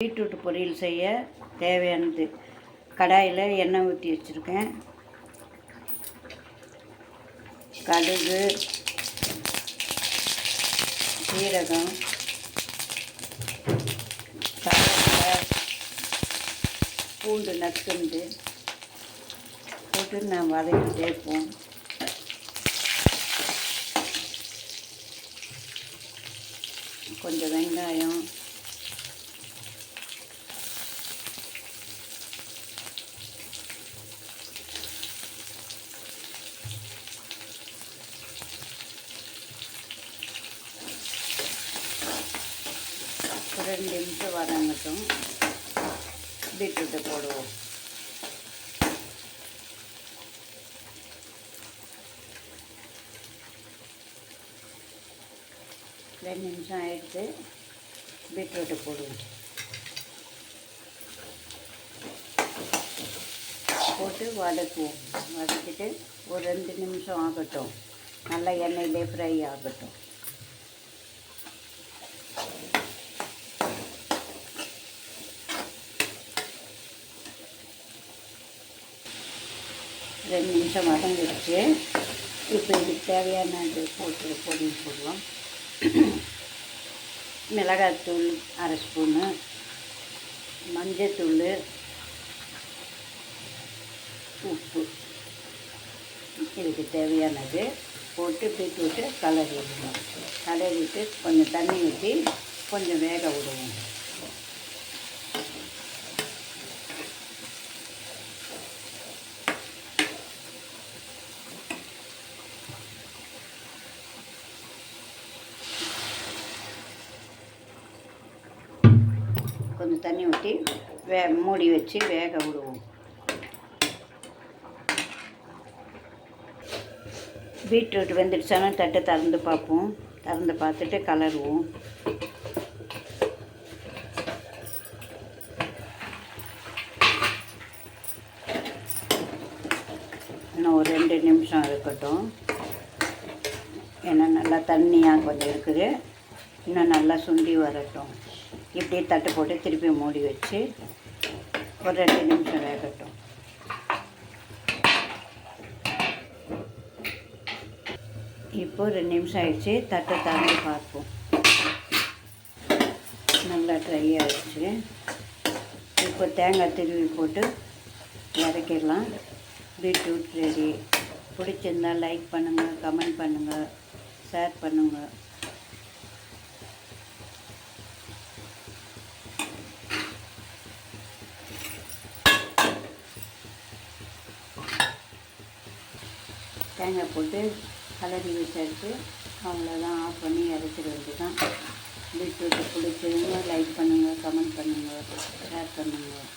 Beetroot பொரியல் செய்ய தேவையானது கடாயில் எண்ணெய் ஊற்றி வச்சுருக்கேன். கடுகு, சீரகம், கருவேப்பிலை, பூண்டு நறுக்குண்டு போட்டு நான் வதக்கிட்டே இருப்போம். கொஞ்சம் வெங்காயம், ஒரு 2 நிமிஷம் வதங்கட்டும். பீட்ரூட்டை போடுவோம். ரெண்டு நிமிஷம் ஆகிடுச்சு. பீட்ரூட்டை போடுவோம். போட்டு வதக்குவோம். வதக்கிட்டு ஒரு 2 நிமிஷம் ஆகட்டும். நல்லா எண்ணெயிலே ஃப்ரை ஆகட்டும். ரெண்டு நிமிஷம் வதங்கிடுச்சு. இப்போ இதுக்கு தேவையானது பொடி போடலாம். மிளகாய்த்தூள் 1/2 ஸ்பூனு, மஞ்சத்தூள், உப்பு, இதுக்கு தேவையானது போட்டு பீட்ரூட்டு கலரிடணும். கலரிட்டு கொஞ்சம் தண்ணி ஊற்றி கொஞ்சம் வேக விடுவோம். கொஞ்சம் தண்ணி ஊற்றி மூடி வச்சு வேக விடுவோம். பீட்ரூட் வெந்துடுச்சாலும் தட்டை திறந்து பார்ப்போம். திறந்து பார்த்துட்டு கலருவோம். இன்னும் ஒரு 2 நிமிஷம் இருக்கட்டும். ஏன்னா நல்லா தண்ணியாக கொஞ்சம் இருக்குது. இன்னும் நல்லா சுண்டி வரட்டும். இப்படியே தட்டு போட்டு திருப்பி மூடி வச்சு ஒரு 2 நிமிஷம் வேகட்டும். இப்போ 2 நிமிஷம் ஆயிடுச்சு. தட்டை திறந்து பார்ப்போம். நல்லா ட்ரை ஆகிடுச்சு. இப்போ தேங்காய் திருவி போட்டு இறக்கிடலாம். Beetroot ready. பிடிச்சிருந்தால் லைக் பண்ணுங்கள், கமெண்ட் பண்ணுங்கள், ஷேர் பண்ணுங்கள். தேங்காய் போட்டு கலரி வச்சாச்சு. அவ்வளோதான். ஆஃப் பண்ணி இறச்சிட வேண்டியதான். பீட்ரூட்டை பிடிச்சவங்க லைக் பண்ணுங்கள், கமெண்ட் பண்ணுங்கள், ஷேர் பண்ணுங்கள்.